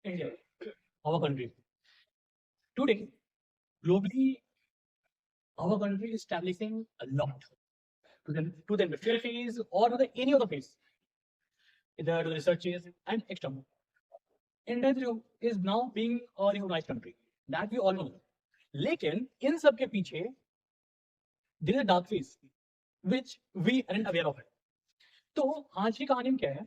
India, our country. Today, globally, our country is establishing a lot to the industrial phase or to the any other phase, either to the researches and extra. India is now being a recognized country. That we all know. लेकिन इन सब के पीछे there is a dark phase which we aren't aware of it. तो आज की कहानी में क्या है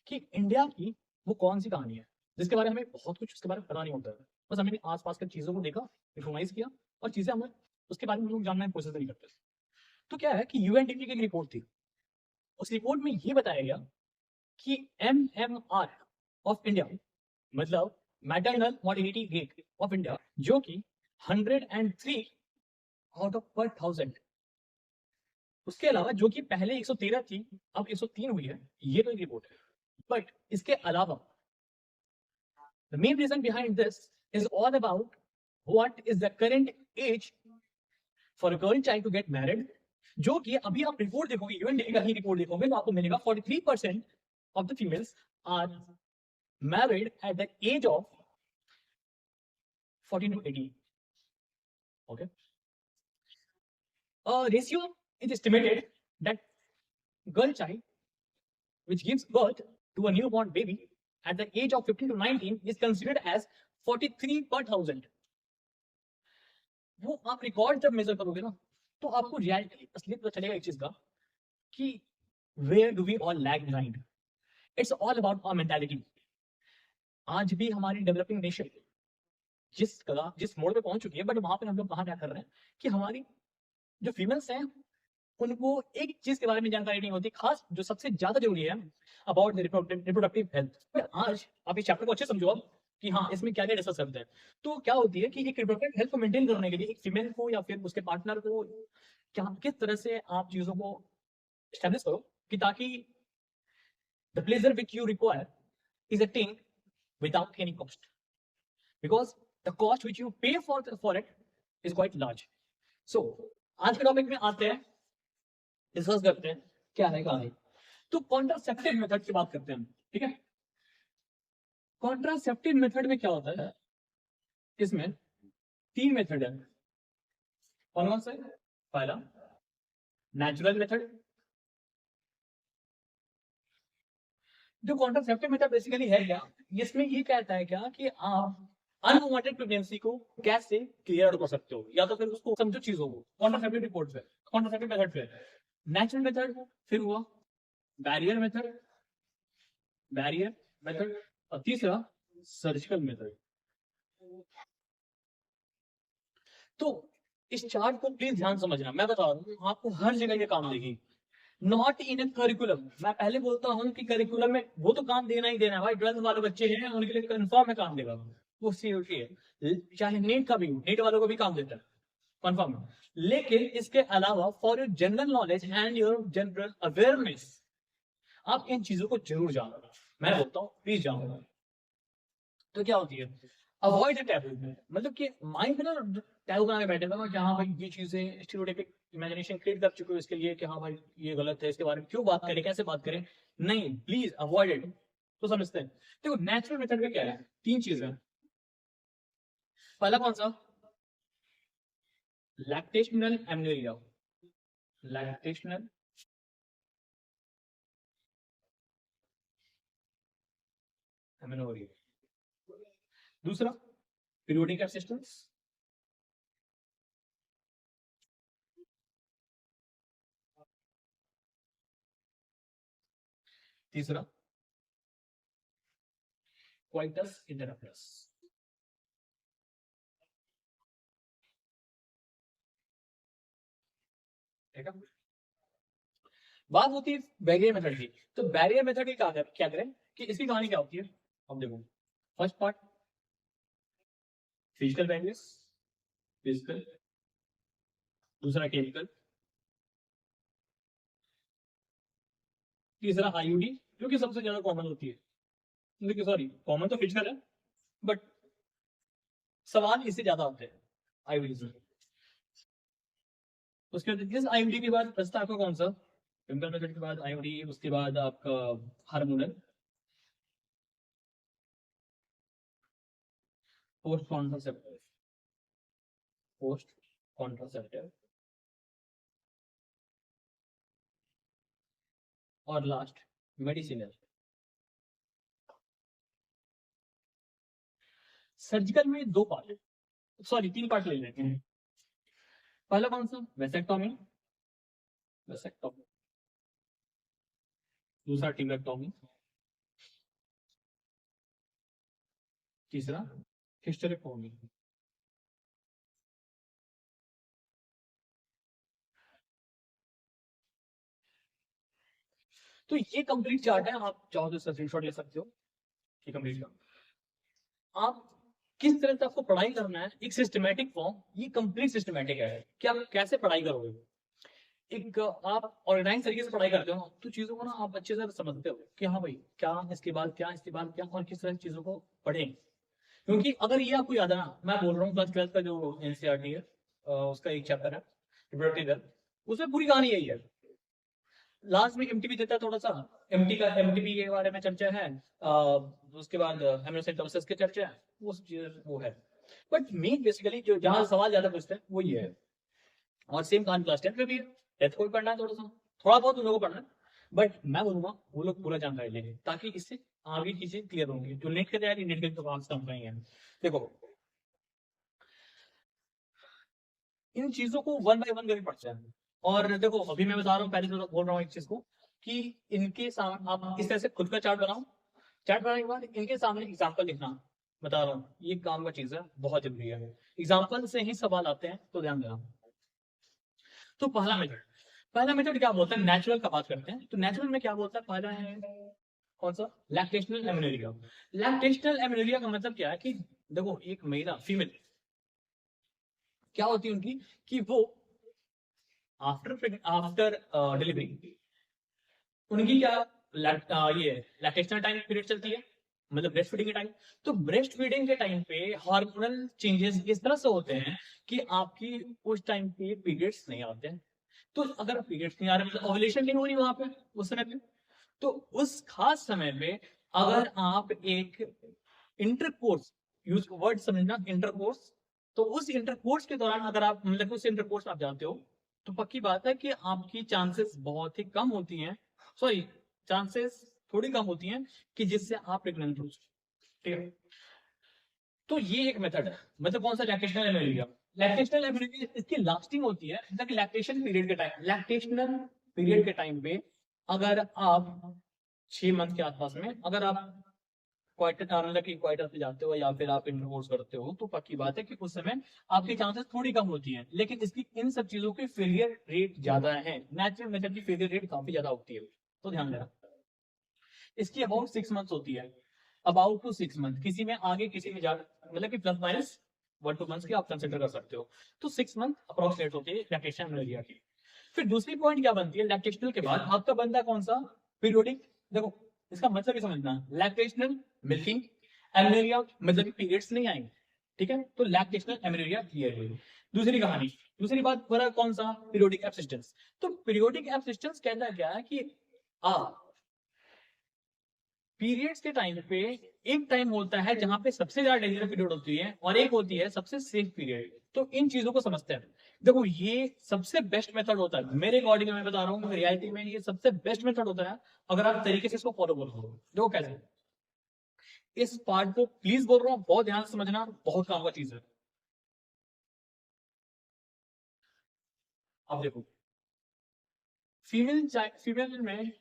कि इंडिया की वो कौन सी कहानी है जिसके बारे में हमें बहुत कुछ उसके बारे में पता नहीं होता है। बस हमने आसपास की चीजों को देखा, रिकॉग्नाइज किया और चीजें हमें उसके बारे में लोग जानने की कोशिश नहीं करते। तो क्या है कि यूएनडीपी की एक रिपोर्ट थी, उस रिपोर्ट में ये बताया गया कि एमएमआर ऑफ इंडिया मतलब maternal mortality rate of India जो कि 103 आउट ऑफ पर 1000, उसके अलावा जो कि पहले 113 थी अब 103 हुई है। ये तो एक रिपोर्ट है, बट इसके अलावा the main reason behind this is all about what is the current age for a girl child to get married, जो कि अभी आप रिपोर्ट देखोगे, यूएनडीपी का ही रिपोर्ट देखोगे तो आपको मिलेगा 43% of the females are married at the age of 14 to 18. Okay, a ratio is estimated that girl child which gives birth to a newborn baby at the age of 15 to 19 is considered as 43 per 1000. वो आप record जब major करोगे ना तो आपको reality असलियत पता चलेगा एक चीज का कि where do we all lag behind. It's all about our mentality. आज भी हमारी डेवलपिंग नेशन जिस मोड़ पे पहुंच चुकी है, बट वहां पे हम लोग कहाँ क्या कर रहे हैं कि हमारी जो फीमेल्स हैं उनको एक चीज के बारे में जानकारी नहीं होती, खास जो सबसे ज्यादा जरूरी है अबाउट रिप्रोडक्टिव हेल्थ। आज आप इस चैप्टर को अच्छे समझो अब कि हाँ इसमें क्या क्या डिस्कस करते हैं। तो क्या होती है कि एक रिप्रोडक्टिव हेल्थ को मेंटेन करने के लिए एक फीमेल को या फिर उसके पार्टनर को क्या किस तरह से आप चीजों को एस्टेब्लिश करो कि ताकि the pleasure which you require is attend without any cost, because the cost which you pay for it is quite large. So आज के टॉपिक में आते हैं, डिस्कस करते हैं क्या है कहानी। तो कॉन्ट्रासेप्टिव मेथड की बात करते हैं हम, ठीक है। कॉन्ट्रासेप्टिव मेथड में क्या होता है, इसमें 3 मेथड है। कौन कौन सा है? पहला नेचुरल मेथड। जो कॉन्ट्रासेप्टिव मेथड बेसिकली है क्या, इसमें ये कहता है क्या कि आप अनवांटेड प्रेगनेंसी को कैसे क्लियर कर सकते हो, या तो फिर उसको समझो चीजों को कॉन्ट्रासेप्टिव रिपोर्ट पे, कॉन्ट्रासेप्टिव मेथड पे। नेचुरल मेथड, फिर हुआ बैरियर मेथड, और तीसरा सर्जिकल मेथड। तो इस चार्ट को प्लीज ध्यान समझना, मैं बता रहा हूँ आपको हर जगह ये काम देगी, नॉट इन ए करिकुलम। मैं पहले बोलता हूँ कि करिकुलम में वो तो काम देना ही देना है भाई, 12th वाले बच्चे हैं उनके लिए कंफर्म है काम देगा वो, सीओटी है, चाहे नीट का भी, नीट वालों को भी काम देता है कंफर्म है। लेकिन इसके अलावा for your general knowledge and your general awareness आप इन चीजों को जरूर जानो, मैं बोलता हूँ प्लीज जानो। तो क्या होती है, अवॉइड टैबू, मतलब कि माइंड में ना टैबू बना के बैठे ना कि हाँ भाई ये चीजें स्टीरियोटाइपिक इमेजिनेशन क्रिएट कर चुके हो इसके लिए कि हाँ भाई ये गलत है, इसके बारे में क्यों बात करें, कैसे बात करें, नहीं प्लीज अवॉइड इट। तो समझते हैं, देखो नेचुरल मेथड में क्या है, 3 चीजें। पहला कौन सा, लैक्टेशनल एमनेरिया, लैक्टेशनल एमनेरिया। दूसरा पीरियोडिक असिस्टेंस, तीसरा क्वाइटस इंटरप्टस। ठीक है, बात होती है बैरियर मेथड की। तो बैरियर मेथड की क्या करें कि इसकी कहानी क्या होती है, अब देखो first part physical barriers, physical, दूसरा केमिकल, तीसरा आईयूडी जो कि सबसे ज्यादा कॉमन होती है, देखिए सॉरी कॉमन तो फिजिकल है बट सवाल इससे ज्यादा होते हैं आईयूडी से। उसके बाद इस आईयूडी के बाद बचता आपका कौन सा, केमिकल मेथड के बाद आईयूडी, उसके बाद आपका hormonal, post contraceptive, post contraceptive, और लास्ट मेडिसिनल। सर्जिकल में दो पार्ट, सॉरी तीन पार्ट ले लेते हैं। पहला कौन सा? Vasectomy, vasectomy. दूसरा टिम्बेक्टोमी, तीसरा हिस्टेरेक्टोमी। तो ये कंप्लीट चार्ट है, आप चाहो तो स्क्रीनशॉट ले सकते हो। ये कंप्लीट चार्ट आप किस तरह से आपको पढ़ाई करना है, एक सिस्टमेटिक फॉर्म, ये कंप्लीट सिस्टमेटिक है कि आप कैसे पढ़ाई करोगे। एक आप ऑर्गेनाइज तरीके से पढ़ाई करते हो तो चीजों को ना आप अच्छे से समझते हो कि हाँ भाई क्या इसके बाद क्या, इसके बाद क्या, और किस तरह चीजों को पढ़ें। क्योंकि अगर ये आपको याद है ना, मैं बोल रहा हूँ क्लास 12 का जो एनसीईआरटी है, उसका एक चैप्टर है रिप्रोडक्टिव हेल्थ, उसमें पूरी कहानी यही है। लास्ट में एमटीपी देता है थोड़ा सा, एमटीपी के बारे में चर्चा है, उसके बाद एमिनोसाइटोसिस की चर्चा है, वो सब चीजें वो है। बट मेन बेसिकली जो जहां सवाल ज्यादा पूछते हैं वो ये है। और सेम कहानी क्लास 10 में भी है, 10 को भी पढ़ना है थोड़ा सा, थोड़ा बहुत उन लोगों को पढ़ना है। बट मैं बोलूंगा वो लोग पूरा जानकारी लेंगे ताकि इससे आगे चीजें क्लियर होंगी। जो नेट की तैयारी, नेट के तो काम कम नहीं है। देखो इन चीजों को वन बाय वन करके पढ़ते हैं। और देखो अभी मैं बता रहा हूँ, पहले तो बोल रहा हूँ एक चीज को कि इनके सामने आप इस तरह से खुद का चार्ट बनाओ। चार्ट बनाने के बाद इनके सामने एग्जाम्पल लिखना, बता रहा हूँ ये काम का चीज है, बहुत जरूरी है। एग्जाम्पल से ही सवाल आते हैं, तो ध्यान देना। तो पहला मेथड क्या बोलता है? नेचुरल का बात करते हैं। तो नेचुरल में क्या बोलता है? पहला है कौन सा? Lactational amenorrhea. लैक्टेशनल एमेनोरिया का मतलब क्या है कि देखो एक महिला, फीमेल, क्या होती है उनकी कि वो आफ्टर डिलीवरी उनकी क्या ये लैक्टेशनल टाइम पीरियड चलती है, मतलब ब्रेस्ट फीडिंग के टाइम। तो ब्रेस्ट फीडिंग के टाइम पे हार्मोनल चेंजेस इस तरह से होते हैं कि आपकी उस टाइम पे पीरियड्स नहीं आते हैं। तो अगर पीरियड्स नहीं आ रहे, मतलब ओवुलेशन नहीं हो रही वहां पे उस समय पे, तो उस खास समय पे अगर आप एक इंटरकोर्स, यूज वर्ड समझना, इंटरकोर्स, तो उस इंटरकोर्स के दौरान अगर आप मतलब उस इंटरकोर्स आप जानते हो, तो पक्की बात है कि आपकी चांसेस बहुत ही कम होती हैं, सॉरी चांसेस थोड़ी कम होती हैं कि जिससे आप प्रेग्नेंट हो। ठीक है, तो ये एक मेथड है। मतलब कौन सा? Lactational amenorrhea. लैक्टेशनल एमेनोरिया इसकी लास्टिंग होती है मतलब लैक्टेशन पीरियड के टाइम, लैक्टेशनल पीरियड के टाइम पे अगर आप 6 मंथ के आसपास में अगर आप क्वार्टर मतलब कि क्वार्टर पे जाते हो या फिर आप इंटरकोर्स करते हो, तो पक्की बात है कि उस समय आपकी चांसेस थोड़ी कम होती हैं। लेकिन इसकी इन सब चीजों की फेलियर रेट ज्यादा है, नेचुरल मेथड की फेलियर रेट काफी ज्यादा होती है, तो ध्यान देना। इसकी अबाउट 6 मंथ्स होती है, अबाउट टू 6 मंथ, किसी में आगे किसी में जा, मतलब कि प्लस माइनस 1-2 मंथ्स की आप कंसिडर कर सकते हो। तो 6 मंथ अप्रोक्सीमेट होती है लैक्टेशन एमेनोरिया की। फिर दूसरी पॉइंट क्या बनती है लैक्टेशनल के बाद? आपका बनता है कौन सा? पीरियोडिक। देखो इसका मतलब ही समझना, लैक्टेशनल मिल्किंग, एमेनोरिया मतलब पीरियड्स नहीं आएंगे। ठीक है, तो लैक्टेशनल एमेनोरिया क्लियर हुई। दूसरी कहानी, दूसरी बात पूरा कौन सा? पीरियोडिक एब्सिस्टेंस। तो पीरियोडिक एब्सिस्टेंस कहता है क्या है कि आप पीरियड्स के टाइम पे एक टाइम होता है जहां पे सबसे ज्यादा डेंजरस पीरियड होती है और एक होती है सबसे सेफ पीरियड। तो इन चीजों को समझते हैं। देखो ये सबसे बेस्ट मेथड होता है मेरे अकॉर्डिंग, मैं बता रहा हूँ रियलिटी में ये सबसे बेस्ट मेथड होता है अगर आप तरीके से इसको फॉलो करो। देखो कैसे, इस पार्ट को प्लीज बोल रहा हूँ बहुत ध्यान से समझना, बहुत काम का चीज है। अब देखो फीमेल में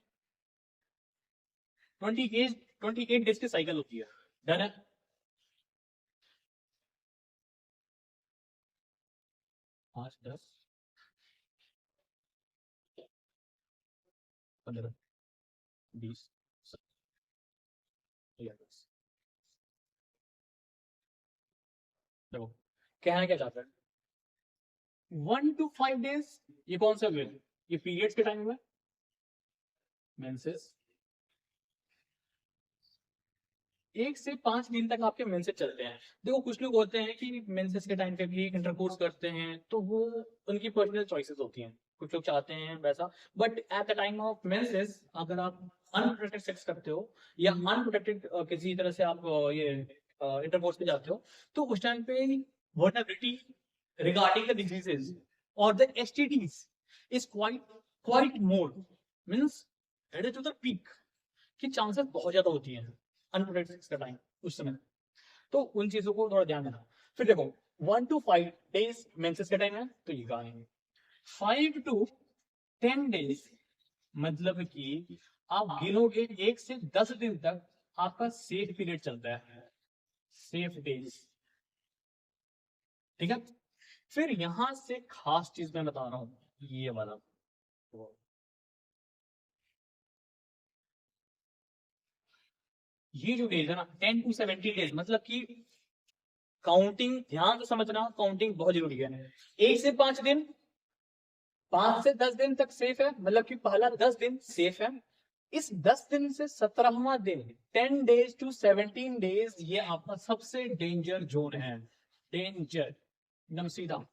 28 डेज की साइकिल होती है, डन है। 5, 10, 15, 20, देखो कहना क्या चाहता है, 1 to 5 डेज, ये कौन सा वे? ये पीरियड्स के टाइम में मेंसेस, 1 से 5 दिन तक आपके मेंसेस चलते हैं। देखो कुछ लोग होते हैं कि मेंसेस के टाइम पे भी इंटरकोर्स करते हैं, तो वो उनकी पर्सनल चॉइसेस होती हैं, कुछ लोग चाहते हैं वैसा। But at the time of menses अगर आप अनप्रोटेक्टेड सेक्स करते हो या अनप्रोटेक्टेड किसी तरह से आप ये इंटरकोर्स पे जाते हो, तो उस टाइम पे वर्नेबिलिटी रिगार्डिंग द डिजीजेस और the STDs is quite more, means it is to the peak, की चांसेस बहुत ज्यादा होती हैं अनप्रोटेक्टेड का टाइम उस समय। तो उन चीजों को थोड़ा ध्यान देना। फिर देखो 1 to 5 डेज मेंसेस का टाइम है, तो ये कहा है 5 to 10 डेज, मतलब कि आप गिनोगे 1 से 10 दिन तक आपका सेफ पीरियड चलता है, सेफ डेज, ठीक है। फिर यहां से खास चीज मैं बता रहा हूं, ये वाला ये जो डेज है ना 10 to 17 डेज, मतलब कि काउंटिंग ध्यान से समझना, काउंटिंग बहुत जरूरी है। 1 से 5 दिन, 5 से 10 दिन तक सेफ है, मतलब कि पहला 10 दिन सेफ है। इस 10 दिन से 17वां दिन 10 डेज टू 17 डेज ये आपका सबसे डेंजर जोन है, डेंजर एकदम सीधा।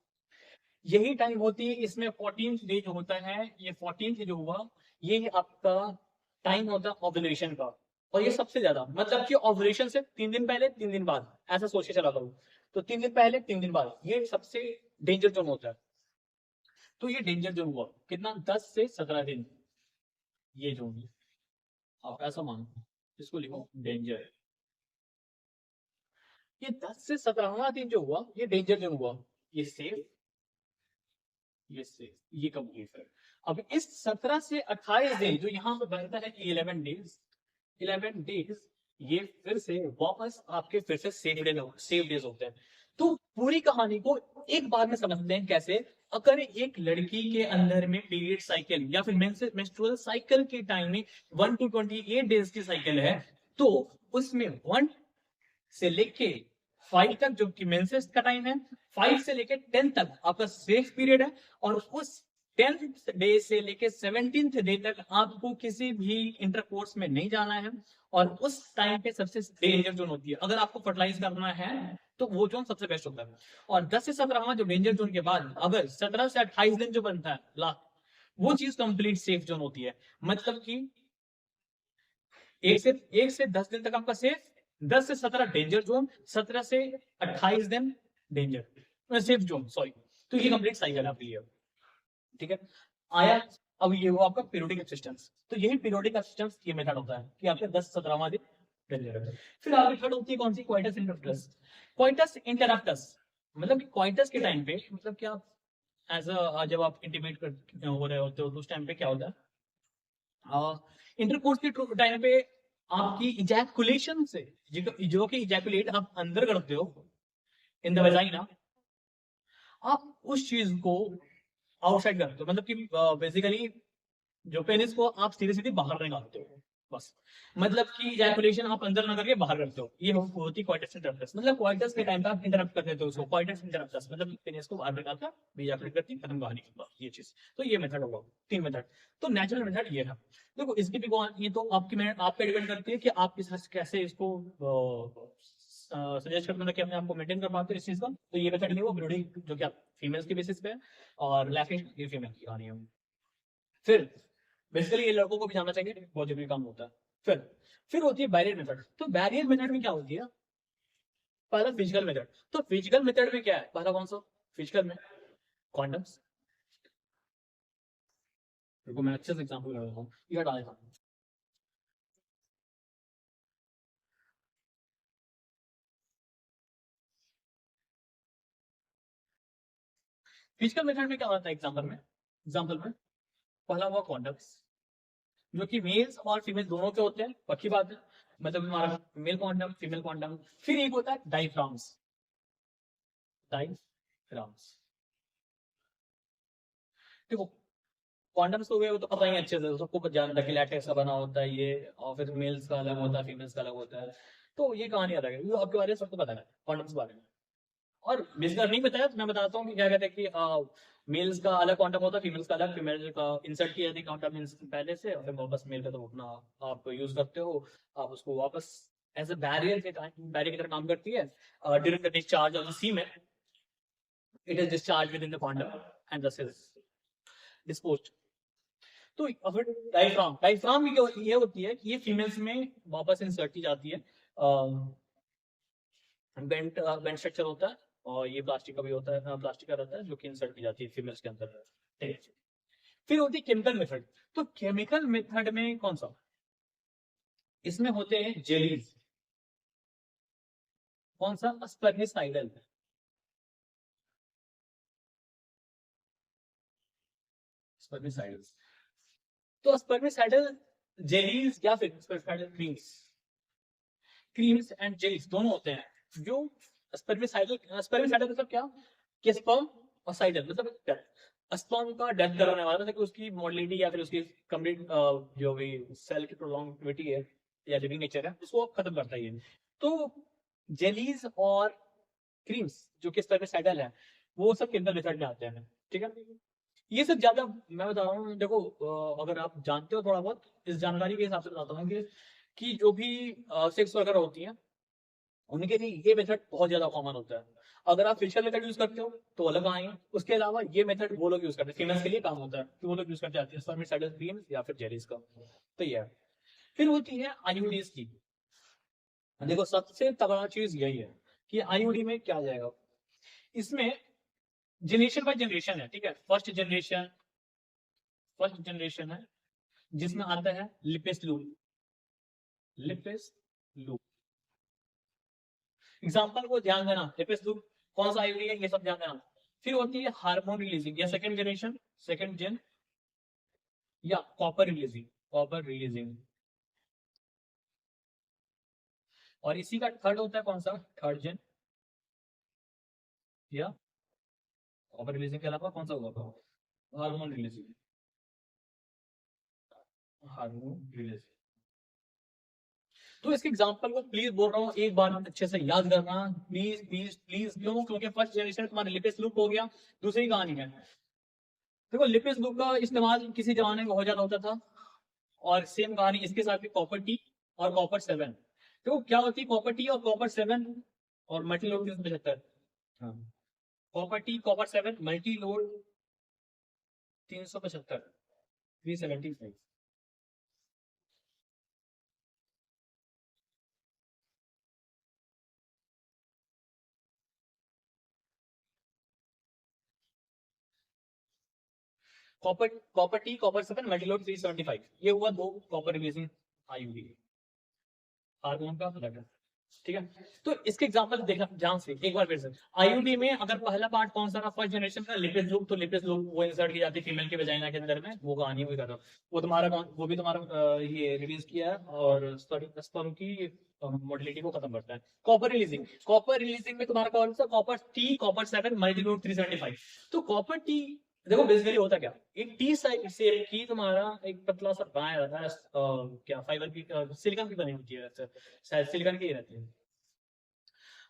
यही टाइम होती है, इसमें 14th डे जो होता है, ये 14th जो हुआ ये आपका टाइम होता है ऑब्जर्वेशन का। और ये सबसे ज्यादा, मतलब कि ऑब्जर्वेशन से 3 दिन पहले 3 दिन बाद, ऐसा सोच के चला करो। तो 3 दिन पहले 3 दिन बाद ये सबसे डेंजर जोन होता है। तो ये डेंजर जोन हुआ कितना, 10 से 17 दिन, ये जोन आप ऐसा मानो, इसको लिखो डेंजर। ये 10 से 17वां दिन जो हुआ ये डेंजर जोन हुआ, ये सेफ, ये कंप्लीट है। अब इस 17 से 28 दिन जो यहाँ पे बनता है 11 डेज, 11 डेज ये फिर से वापस आपके फिर से सेफ डेज होते हैं। तो पूरी कहानी को एक बार में समझते हैं कैसे। अगर एक लड़की के अंदर में पीरियड साइकिल या फिर मेंस्ट्रुअल साइकिल के टाइम में 1 to 28 डेज की साइकिल है, तो उसमें 1 से लेके 5 तक जो कि मेंसेस का टाइम है, 5 से लेके 10 तक आपका सेफ पीरियड है। और उस 10th डे से लेके 17th डे तक आपको किसी भी इंटरकोर्स में नहीं जाना है। और उस टाइम पे सबसे डेंजर जोन होती है, अगर आपको फर्टिलाइज करना है तो वो जोन सबसे बेस्ट होता है। और 10 से 17वां जो डेंजर जोन के बाद अगर 17 से 28 दिन जो बनता है लास्ट, वो चीज कंप्लीट सेफ जोन होती है। मतलब कि 1 से 10 दिन तक आपका सेफ, 10 से 17 डेंजर जोन, 17 से 28 दिन डेंजर सेफ जोन, सॉरी। तो ये कंप्लीट साइकिल आपके लिए, ठीक है। आया अब ये हुआ आपका पीरियोडिक एब्सिस्टेंस। तो यही पीरियोडिक एब्सिस्टेंस ये मेथड होता है कि आपके 10-17वां दिन डेंजर है। फिर आगे थर्ड होती है कौन सी, क्वाइटस इंटरप्टस। क्वाइटस इंटरप्टस मतलब क्वाइटस के टाइम पे, मतलब कि आप एज अ जब आप इंटीमेट कर हो रहे होते हो तो उस टाइम पे क्या होता है, इंटरकोर्स के टाइम पे आपकी इजैकुलेशन से, जो कि इजैकुलेट आप अंदर करते हो इन द वेजाइना, आप उस चीज को आउटसाइड करते हो, मतलब कि बेसिकली जो पेनिस को आप सीधे सीधे बाहर निकालते हो बस। मतलब कि इजैकुलेशन आप अंदर ना करके बाहर करते हो, ये होती क्वाइटस इंटरप्टस। मतलब क्वाइटस के टाइम पे आप इंटरप्ट कर देते हो उसको, क्वाइटस इंटरप्टस मतलब पेनिस को बाहर निकालकर इजैकुलेट करती खत्म कहानी की बात, ये चीज। तो ये मेथड होगा, 3 मेथड। तो नेचुरल मेथड ये है। देखो इसकी भी ये तो आपकी आप पे डिपेंड करती है कि आप कैसे इसको सजेस्ट करते हो कि अपने आपको मेंटेन कर पाते हो इस चीज का। तो ये मेथड नहीं, वो ब्रीडिंग जो कि आप फीमेल्स के बेसिस पे है, और लैक्टेशन ये फीमेल की कहानी है। फिर बेसिकली ये लड़कों को भी जानना चाहिए, बहुत जरूरी काम होता है। फिर होती है बैरियर मेथड। तो बैरियर मेथड में क्या होती है, पहला फिजिकल मेथड। तो फिजिकल मेथड में क्या है, पहला कौन सा फिजिकल में, कॉन्डम्स। देखो मैं अच्छे से एग्जांपल कर रहा हूँ, ये हटा देता हूँ। फिजिकल मेथड में क्या होता है, एग्जांपल में पहला हुआ कॉन्डम्स, जो कि मेल्स और फीमेल दोनों के होते हैं, पक्की बात है। मतलब हमारा मेल कॉन्डम, फीमेल कॉन्डम। फिर एक होता है डाइफ्राम्स, डाइफ्राम्स। देखो कॉन्डम्स तो हुए वो तो पता ही है अच्छे से, सबको जानता है कि लैटेक्स का बना होता है ये, और फिर मेल्स का अलग होता है, फीमेल्स का अलग होता है। तो ये कहानी अलग है, ये आपके बारे में सबको पता है कॉन्डम्स के बारे में। और बेसिकली नहीं बताया तो मैं बताता हूँ कि क्या कहते हैं कि मेल्स का अलग क्वांटम होता है, फीमेल्स का अलग। फीमेल का इंसर्ट किया जाती क्वांटम पहले से, और फिर वापस मेल का तो अपना आप यूज करते हो, आप उसको वापस एज अ बैरियर की तरह काम करती है। During the discharge of the semen it is discharge within the quantum and this is disposed. तो फिर डायफ्राम ये होती है कि ये फीमेल्स में वापस इंसर्ट की जाती है। बेंट स्ट्रक्चर होता है, और ये प्लास्टिक का भी होता है, प्लास्टिक का रहता है जो कि इंसर्ट की जाती है फीमेल्स के अंदर। ठीक है। फिर होती है केमिकल मेथड। तो केमिकल मेथड में कौन सा, इसमें होते हैं जेलीज। कौन सा, स्पर्मिसाइडल। स्पर्मिसाइडल। तो स्पर्मिसाइडल जेलीज या फिर spermicidal creams, creams and jellies दोनों होते हैं। जो स्पर्मिसाइडल, स्पर्मिसाइडल मतलब क्या, कि स्पर्म और साइडल मतलब स्पर्म का डेथ करने वाला, मतलब कि उसकी मोडलिटी या फिर उसकी कंप्लीट जो भी सेल की प्रोलॉन्गिविटी है या लिविंग नेचर है उसको खत्म करता है ये। तो जेलीज और क्रीम्स जो कि स्पर्मिसाइडल है वो सब केमिकल मेथड में आते हैं। ठीक है। ये सब ज्यादा मैं बता रहा हूँ, देखो अगर आप जानते हो थोड़ा बहुत, इस जानकारी के हिसाब से बताता हूँ कि जो भी सेक्स वर्कर होती हैं उनके लिए ये मेथड बहुत ज्यादा कॉमन होता है। अगर आप फेशियल मेथड यूज करते हो तो अलग आएंगे, उसके अलावा ये मेथड वो लोग यूज करते हैं, फीमेल्स के लिए काम होता है कि वो लोग यूज करते हैं स्पर्मिसाइडल क्रीम्स या फिर जेलीज का। तो ये है। फिर होती है आईयूडीज की। देखो सबसे तगड़ा चीज यही है कि आईयूडी में क्या जाएगा, इसमें जनरेशन बाय जनरेशन है। ठीक है। फर्स्ट जनरेशन है जिसमें आता है Lippes loop. Lippes loop example को ध्यान देना, लिपिस लूप कौन सा आईयूडी है ये सब ध्यान देना। फिर होती है हार्मोन रिलीजिंग या सेकंड जनरेशन, सेकंड जेन, या कॉपर रिलीजिंग, कॉपर रिलीजिंग। और इसी का थर्ड होता है कौन सा, थर्ड जेन, या कॉपर रिलीजिंग के अलावा कौन सा होगा, हार्मोन रिलीजिंग, हार्मोन रिलीजिंग। तो इसके एग्जांपल को प्लीज बोल रहा हूँ एक बार अच्छे से याद करना, प्लीज प्लीज प्लीज। क्यों, क्योंकि फर्स्ट जनरेशन तुम्हारा लिपिस लूप हो गया, दूसरी कहानी है। देखो लिपिस लूप का इस्तेमाल किसी जमाने में बहुत ज्यादा होता था, और सेम कहानी इसके साथ भी कॉपर टी और कॉपर 7। तो क्या होती है कॉपर टी और कॉपर 7 और मल्टी लोड 375। हाँ, copper T copper 7 multi load 375, 375। Copper copper T copper 7 multi load 375, ये हुआ दो कॉपर रिलीजिंग आईयूडी, हार्मोन का ब्लड। ठीक है। तो इसके एग्जांपल देखना ध्यान से एक बार फिर से। आईयूडी में अगर पहला पार्ट कौन सा था, फर्स्ट जनरेशन का लिपिड लूप, तो लिपिड लूप वो इंसर्ट की जाती है फीमेल के वजाइना के अंदर में, वो कहानी हुई कर रहा हूँ। वो तुम्हारा वो भी तुम्हारा ये रिलीज किया है, और स्पर्म की मोटिलिटी को खत्म करता है। कॉपर रिलीजिंग में तुम्हारा कौन सा, कॉपर टी कॉपर 7 मल्टीलोड 375। तो कॉपर टी, देखो बेसिकली होता क्या, एक टी शेप की तुम्हारा एक पतला सा बनाया रहता है, क्या फाइबर की, सिलिकॉन की बनी होती है, शायद सिलिकॉन की ही रहती है।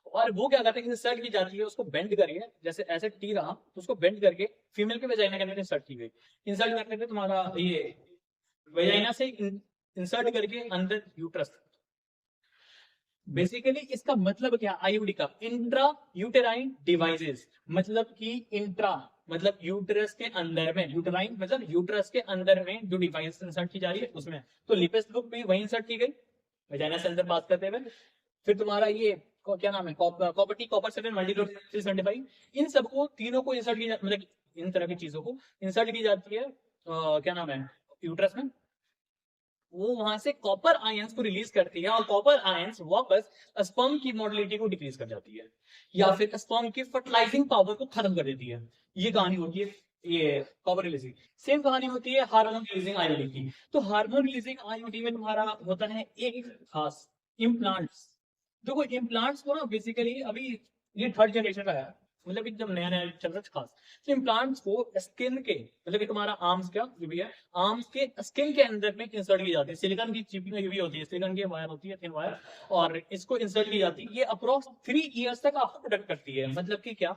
और वो क्या करते हैं, इंसर्ट की जाती है, उसको बेंड करके, जैसे ऐसे टी रहा तो उसको बेंड करके फीमेल के वेजाइना के अंदर इंसर्ट की गई। इंसर्ट करने पे तुम्हारा ये वेजाइना से इंसर्ट करके अंदर यूट्रस। बेसिकली इसका मतलब क्या, आईयूडी का इंट्रा यूटेराइन डिवाइसेस, मतलब कि इंट्रा मतलब यूटरस के अंदर में, यूटेराइन मतलब यूटरस के अंदर में जो डिवाइस इंसर्ट की जा रही है उसमें। तो लिपिस लूप भी वही इंसर्ट की गई वेजाइना से अंदर पास करते हुए। फिर तुम्हारा ये क्या नाम है, कॉपर टी कॉपर 7 मल्टीलोड 375, इन सबको तीनों को इंसर्ट की मतलब इन तरह की चीजों को इंसर्ट की जाती है क्या नाम है, यूट्रस में। वो वहां से कॉपर आयंस को रिलीज करती है, और कॉपर आयंस वापस स्पर्म की मोटिलिटी को डिक्रीज कर जाती है, या फिर स्पर्म की फर्टिलाइजिंग पावर को खत्म कर देती है। ये कहानी होती है ये कॉपर रिलीजिंग। सेम कहानी होती है हार्मोन रिलीजिंग आईयूडी की। तो हार्मोन रिलीजिंग आईयूडी में तुम्हारा होता है एक खास इम्प्लांट्स। देखो इम्प्लांट्स को ना बेसिकली अभी ये थर्ड जनरेशन का है, मतलब एकदम नया नया चल रहा है खास। तो इम्प्लांट्स को स्किन के, मतलब कि तुम्हारा आर्म्स का जो भी है, आर्म्स के स्किन के अंदर में इंसर्ट की जाती है। सिलिकॉन की चिप में भी होती है, सिलिकॉन की वायर होती है, थिन वायर, और इसको इंसर्ट की जाती है। ये अप्रोक्स 3 इयर्स तक आपको प्रोटेक्ट करती है। मतलब कि क्या,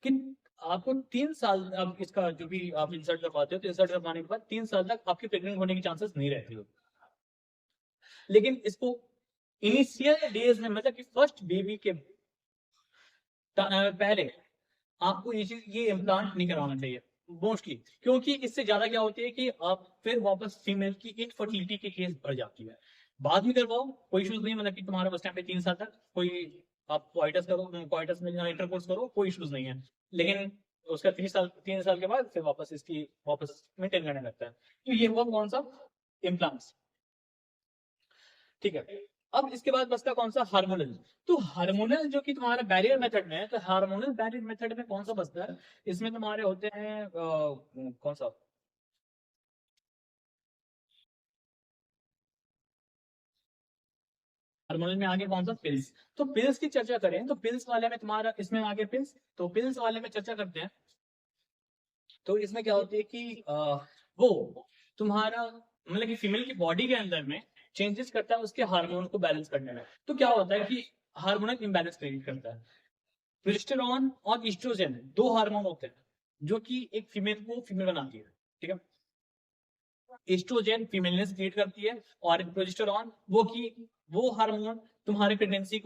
कि आपको 3 साल, अब इसका जो भी आप इंसर्ट करवाते हो तो इंसर्ट करवाने के बाद 3 साल तक आपकी प्रेग्नेंट होने की चांसेस नहीं रहती हो। लेकिन इसको इनिशियल डेज में, मतलब कि फर्स्ट बेबी के पहले आपको ये इम्प्लांट नहीं करवाना चाहिए मोस्टली, क्योंकि इससे ज्यादा क्या होती है कि आप फिर वापस फीमेल की इनफर्टिलिटी के केस बढ़ जाती है। बाद में करवाओ कोई इश्यूज नहीं, मतलब कि तुम्हारा उस टाइम पे 3 साल तक कोई आप क्वाइटस करो, क्वाइटस में इंटरकोर्स करो, कोई इश्यूज नहीं है। लेकिन उसका 3 साल के बाद फिर वापस इसकी वापस मेंटेन करने लगता है। तो ये हुआ कौन सा, इम्प्लांट्स। ठीक है, अब इसके बाद बचता कौन सा, हार्मोनल। तो हार्मोनल जो कि तुम्हारा बैरियर मेथड में है, तो हार्मोनल बैरियर मेथड में कौन सा बचता है, इसमें तुम्हारे होते हैं कौन सा, हार्मोनल में आगे कौन सा, पिल्स। तो पिल्स की चर्चा करें तो पिल्स वाले में तुम्हारा, इसमें आगे पिल्स, तो पिल्स वाले में चर्चा करते हैं। तो इसमें क्या होती है कि वो तुम्हारा मतलब कि फीमेल की बॉडी के अंदर में चेंजेस करता है उसके हार्मोन को बैलेंस करने में। तो क्या होता है कि हार्मोनल इम्बैलेंस क्रिएट करता है। प्रोजेस्टेरॉन और ईस्ट्रोजन दो हार्मोन होते हैं जो कि एक फीमेल को फीमेल बनाती है। ठीक है, एस्ट्रोजन फीमेलनेस क्रिएट करती है, और प्रोजेस्टेरॉन वो हार्मोन तुम्हारे प्रेगनेंसी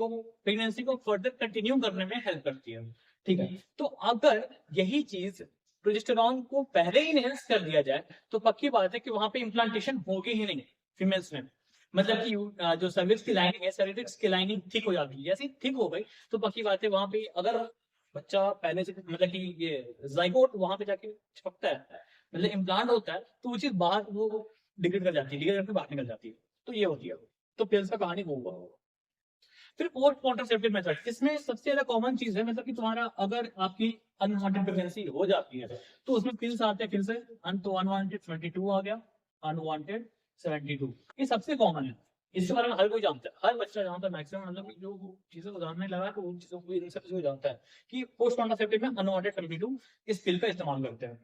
को फर्दर कंटिन्यू करने में हेल्प करती है। ठीक है, तो अगर यही चीज प्रोजेस्टेरॉन को पहले ही इनहेंस कर दिया जाए तो पक्की बात है कि वहां पे इम्प्लांटेशन होगी ही नहीं फीमेल्स में। मतलब कि जो सर्विक्स की लाइनिंग है, सर्विक्स की लाइनिंग थिक हो जाती है, जैसे थिक हो गई तो पक्की बात है वहां पे अगर बच्चा पहले से मतलब कि ये जाइगोट वहां पे जाके चिपकता है, मतलब इम्प्लांट होता है, तो वो चीज बाहर वो डिग्रेड कर जाती है, डिग्रेड करके बाहर निकल जाती है। तो ये होती है। तो पिल्स का कहानी वो हुआ। फिर पोस्ट कॉन्ट्रासेप्टिव मेथड, इसमें सबसे ज्यादा कॉमन चीज है, मतलब कि तुम्हारा अगर आपकी अनवांटेड प्रेगनेंसी हो जाती है तो उसमें पिल्स आते हैं। फिर से तो अनवांटेड 22 आ गया, अनवांटेड 72, ये सबसे कॉमन है। इसके बारे में हर कोई जानता है, हर बच्चा जानता है मैक्सिमम, मतलब कि जो चीजों को जानने लगा है तो उन चीजों को, इन सब चीजों को जानता है कि पोस्ट कॉन्ट्रासेप्टिव में अनवांटेड 72 इस पिल का इस्तेमाल करते हैं।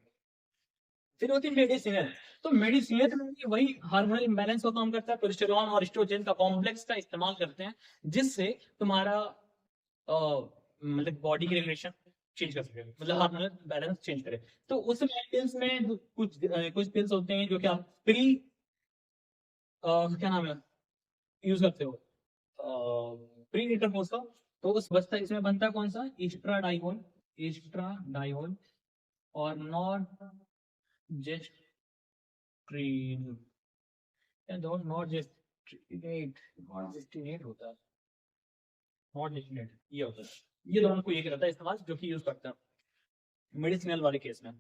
फिर होती है मेडिसिनल। तो मेडिसिनल में भी वही हार्मोनल इम्बैलेंस का काम करता है, प्रोजेस्टेरॉन और एस्ट्रोजन का कॉम्प्लेक्स का इस्तेमाल करते हैं जिससे तुम्हारा मतलब बॉडी की रेगुलेशन चेंज कर सके, मतलब हार्मोनल बैलेंस चेंज करे। तो उस पिल्स में कुछ पिल्स होते हैं जो कि आप प्री क्या नाम है यूज करते हो, प्री इंटरकोर्स का। तो उस बस्ता इसमें बनता है कौन सा, एस्ट्राडाइओल, एस्ट्राडाइओल और नॉट जेस्ट्रीन, नॉट जेस्टिनेट, नॉट जेस्टिनेट होता है, नॉट जेस्टिनेट ये होता है। ये दोनों को एक रहता है इस्तेमाल जो कि यूज करता है मेडिसिनल वाले केस में।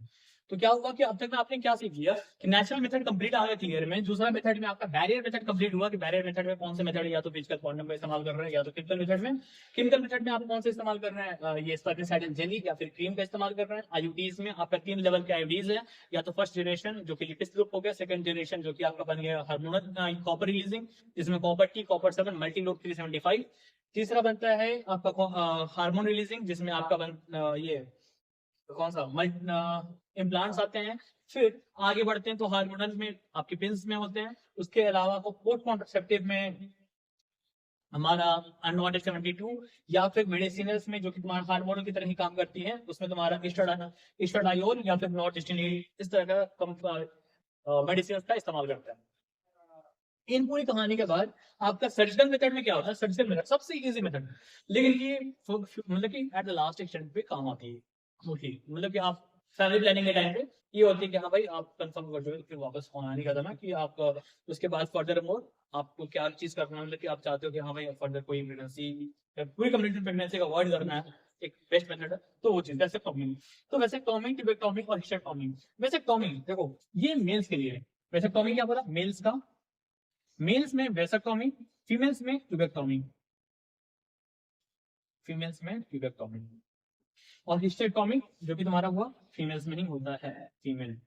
तो क्या हुआ कि अब तक में आपने क्या सीख लिया कि नेचुरल मेथड कंप्लीट आ गया क्लियर में। दूसरा मेथड में आपका बैरियर मेथड कंप्लीट हुआ कि बैरियर मेथड में कौन से मेथड या तो फिजिकल क्वांटम का इस्तेमाल कर रहे हैं या तो केमिकल मेथड में। केमिकल मेथड में आप कौन से इस्तेमाल कर रहे हैं, ये स्पर्मिसाइडल जेली या फिर क्रीम का इस्तेमाल कर रहे हैं। आईयूडीज में आपका 3 लेवल के आईयूडीज है, या तो फर्स्ट जनरेशन जो कि लिपिड ग्रुप हो गया, सेकंड जनरेशन जो कि आपका बन गया हार्मोनल कॉपर रिलीजिंग जिसमें copper T, copper 7, multi load 375। तीसरा बनता है आपका हार्मोन रिलीजिंग जिसमें आपका ये कौन सा इम्प्लांट्स आते हैं। फिर आगे बढ़ते हैं तो हार्मोनल में आपके पिल्स में होते हैं। उसके अलावा को पोस्ट कॉन्ट्रासेप्टिव में हमारा अनवांटेड 72, या फिर मेडिसिनल्स में जो कि तुम्हारा हार्मोनल की तरह ही काम करती है, उसमें तुम्हारा एस्ट्राडायोल या फिर नॉर्टेस्टिनेट इस तरह का मेडिसिन का इस्तेमाल करता है। इन पूरी कहानी के बाद आपका सर्जिकल मेथड में क्या होता है, सर्जिकल मेथड सबसे इजी मेथड, लेकिन ये मतलब कि एट द लास्ट एक्सटेंट पे काम आती है मोस्टली। मतलब कि आप फैमिली प्लानिंग के टाइम पे ये होती है कि हाँ भाई आप कंफर्म कर दो, फिर वापस फोन आने का था ना कि आप उसके बाद फर्दर मोर आपको क्या चीज करना है, मतलब कि आप चाहते हो कि हाँ भाई फर्दर कोई प्रेगनेंसी, पूरी कंप्लीट प्रेगनेंसी का अवॉइड करना है, एक बेस्ट मेथड है तो वो चीज वैसे टॉमिंग। तो वैसे टॉमिंग, ट्यूबेक्टोमी और हिस्टेक्टोमी। वैसे टॉमिंग देखो ये मेल्स के लिए है। वैसे टॉमिंग क्या बोला, मेल्स का, मेल्स में वेसक्टोमी, फीमेल्स में ट्यूबेक्टोमी, फीमेल्स में ट्यूबेक्टोमी। और हिस्टेक्टोमी जो कि तुम्हारा हुआ फीमेल्स में ही होता है, फीमेल।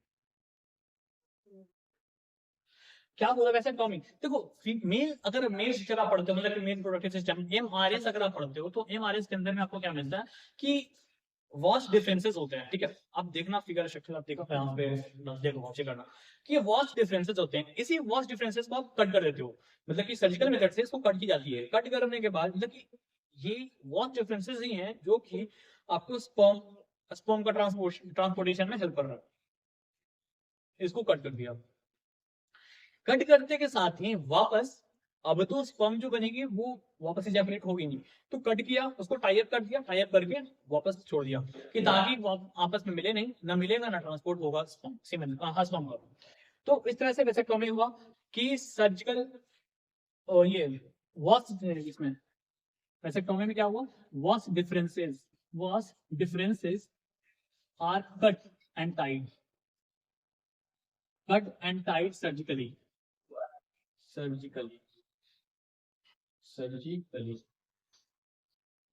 क्या बोला वैसे टॉमी, देखो मेल, अगर मेल स्ट्रक्चर आप पढ़ते हो मतलब मेल प्रोडक्टिव सिस्टम एमआरएस अगर आप पढ़ते हो तो एमआरएस के अंदर में आपको क्या मिलता है कि वॉच डिफरेंसेस होते हैं। ठीक है, आप देखना फिगर स्ट्रक्चर, आप देखो यहाँ पे देखो वॉच करना कि ये वॉच डिफरेंसेस होते हैं। इसी वॉच डिफरेंसेस को आप कट कर देते हो, मतलब कि सर्जिकल मेथड से इसको कट की जाती है। कट करने के बाद मतलब कि ये वॉच डिफरेंसेस ही हैं जो कि आपको स्पर्म स्पर्म का ट्रांसपोर्टेशन में हेल्प कर रहा है। इसको कट कर दिया, कट करने के साथ ही वापस अब तो स्पर्म जो बनेगी वो वापस इजैकुलेट होगी नहीं। तो कट किया, उसको टाइप कर दिया, टाइप करके वापस छोड़ दिया कि ताकि वो आपस में मिले नहीं, ना मिलेगा ना ट्रांसपोर्ट होगा सीमेन स्पर्म का। तो इस तरह से वेसेक्टोमी हुआ कि सर्जिकल ये वॉच इसमें वैसेक्टोमी में क्या हुआ, vas deferens are cut and tied, surgically surgically surgically.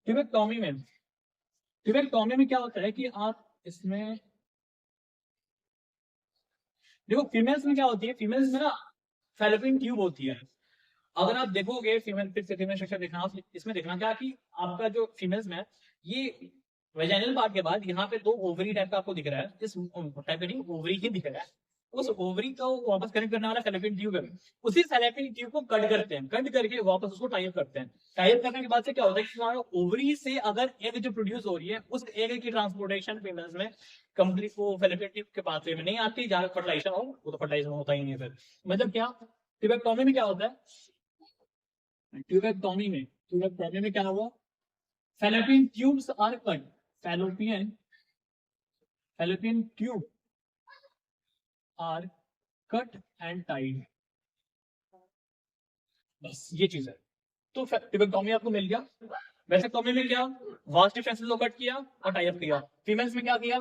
Tubectomy में क्या होता है कि आप इसमें देखो, फीमेल्स में क्या होती है, फीमेल्स में ना फैलोपियन ट्यूब होती है। अगर आप देखोगे फीमेल, फिर से फीमेल स्ट्रक्चर देखना, इसमें देखना क्या कि आपका जो फीमेल्स में है, ये वेजाइनल पार्ट के बाद यहाँ पे दो ओवरी टाइप का आपको दिख रहा है, इस टाइप का नहीं, ओवरी ही दिख रहा है। उस ओवरी को वापस कनेक्ट करने वाला फैलोपियन ट्यूब है, उसी फैलोपियन ट्यूब को कट करते हैं, कट करके वापस उसको टाइप करते हैं। टाइप करने के बाद से क्या होता है कि हमारा ओवरी से अगर एग जो प्रोड्यूस हो रही है, उस एग की ट्रांसपोर्टेशन फीमेल्स में कंप्लीट वो फैलोपियन ट्यूब के पाथवे में नहीं आती, जहाँ फर्टिलाइजेशन हो, वो तो फर्टिलाइजेशन होता ही नहीं है फिर। मतलब क्या, ट्यूबेक्टोमी में क्या होता है, ट्यूबेक्टोमी में क्या हुआ, fallopian tubes are cut, fallopian tube are cut and tied, बस ये चीज है। तो ट्यूबेक्टोमी आपको मिल गया। वैसेक्टोमी में क्या, वास्ट डिफरेंसेस को कट किया और टाई अप किया। फीमेल्स में क्या किया,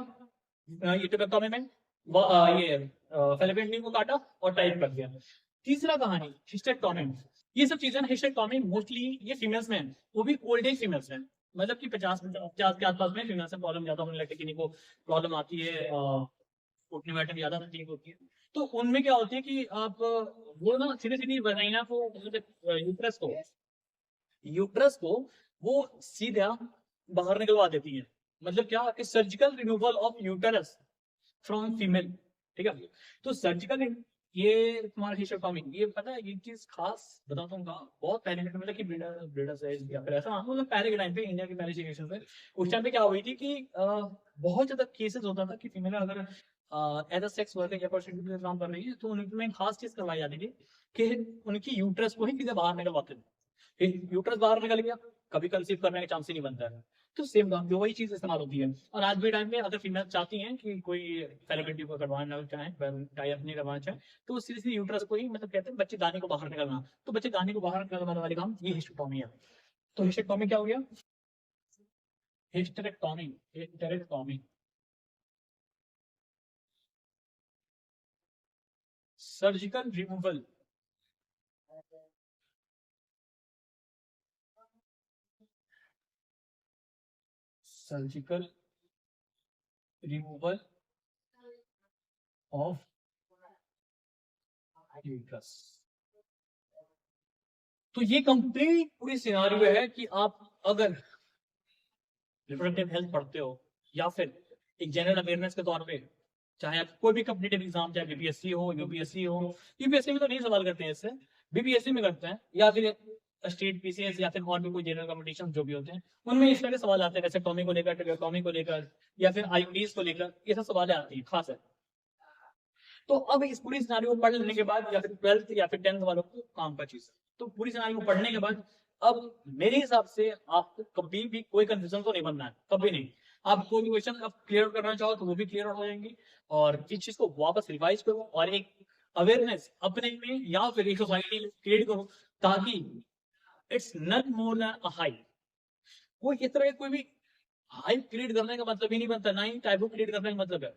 ये ट्यूबेक्टोमी में ये फैलोपियन ट्यूब को काटा और टाइप कर दिया। तीसरा कहानी हिस्टेक्टोमी, ये सब चीजें हिस्टेक्टोमी मोस्टली ये फीमेल्स में है, वो भी ओल्ड एज फीमेल्स में, मतलब कि 50 के आसपास में फीमेल्स में प्रॉब्लम ज्यादा होने लगती है, किन्हीं को प्रॉब्लम आती है उठने बैठने में ज्यादा तकलीफ होती है। तो उनमें क्या होती है कि आप वो ना सीधे सीधी वजाइना को, यूट्रस को वो सीधा बाहर निकलवा देती है। मतलब क्या कि surgical removal of uterus from female, ठीक है। तो सर्जिकल, ये तुम्हारा हिस्टेक्टोमी, ये पता है ये चीज खास बताता हूँ कहाँ, बहुत पहले मतलब कि ब्रीडर्स है या फिर ऐसा, मतलब पहले के टाइम पे, इंडिया के पहले सिचुएशन पे, उस टाइम पे क्या हुई थी कि बहुत ज्यादा केसेस होता था कि फीमेल अगर एज अ सेक्स वर्कर या प्रोस्टिट्यूट का काम कर रही है, तो उनमें खास चीज करवाई जाती थी कि उनकी यूट्रस को ही सीधे बाहर निकलवाते थे। यूट्रस बाहर निकल गया, कभी कंसीव करने का चांस ही नहीं बनता है। तो सेम जो वही चीज इस्तेमाल होती है। और आज भी टाइम में अगर फीमेल चाहती हैं कि कोई फैलोपियन ट्यूब को करवाना चाहे, टाई अप नहीं करवाना चाहे, तो सीधे सीधे यूट्रस को ही, मतलब कहते हैं बच्चे दाने को बाहर निकलना, तो बच्चे दाने को बाहर निकलवाने वाले काम ये हिस्टेक्टोमी है। तो हिस्टेक्टोमी क्या हो गया, hysterectomy surgical removal surgical removal of uterus. तो ये कंप्लीट पूरी सिनारियो है कि आप अगर रिप्रोडक्टिव हेल्थ पढ़ते हो या फिर एक जनरल अवेयरनेस के तौर पे, चाहे आप कोई भी कॉम्पिटिटिव एग्जाम, चाहे बीपीएससी हो, यूपीएससी हो, यूपीएससी में तो नहीं सवाल करते हैं इससे, बीपीएससी में करते हैं, या फिर स्टेट पीसीएस या फिर और भी कोई जनरल कॉम्पिटिशन जो भी होते हैं, उनमें इस तरह के सवाल आते हैं, जैसे टॉमी को लेकर, ट्रिगोनोमेट्री को लेकर, या फिर आईयूडीज को लेकर, ये सब सवाल आती है खास है। तो अब इस पूरी सिनारियो को पढ़ लेने के बाद, या फिर 12th या फिर 10th वालों को काम का चीज, तो पूरी सिनारियो को पढ़ने के बाद अब मेरे हिसाब से आपको कभी भी कोई कंफ्यूजन तो नहीं बनना है, कभी नहीं। आप कोई भी क्वेश्चन आप क्लियर करना चाहो तो वो भी क्लियर हो जाएंगे, और इस चीज को वापस रिवाइज करो और एक अवेयरनेस अपने में या फिर एक सोसाइटी में क्रिएट करो, ताकि it's none more than a hype. कोई इस तरह कोई भी हाइप क्रिएट करने का मतलब ही नहीं बनता, ना ही टाइप क्रिएट करने का मतलब है।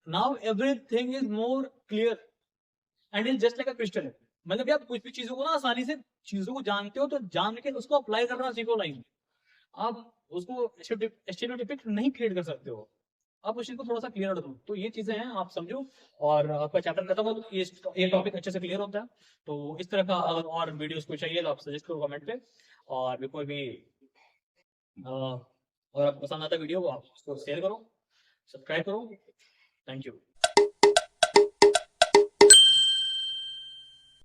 Now everything is more clear and is just like a crystal. मतलब आप कुछ भी चीजों को ना आसानी से चीजों को जानते हो, तो जान के उसको अप्लाई करना सीखो लाइफ में। आप उसको स्टेरियोटाइपिक नहीं क्रिएट कर सकते हो, आप उस चीज को थोड़ा सा क्लियर करो। तो ये चीजें हैं, आप समझो, और आपका चैप्टर खत्म हो तो ये टॉपिक अच्छे से क्लियर होता है। तो इस तरह का अगर और वीडियोस को चाहिए तो आप सजेस्ट करो कमेंट पे, और बिल्कुल भी और आपको पसंद आता वीडियो, आप उसको शेयर करो, सब्सक्राइब करो। Thank you.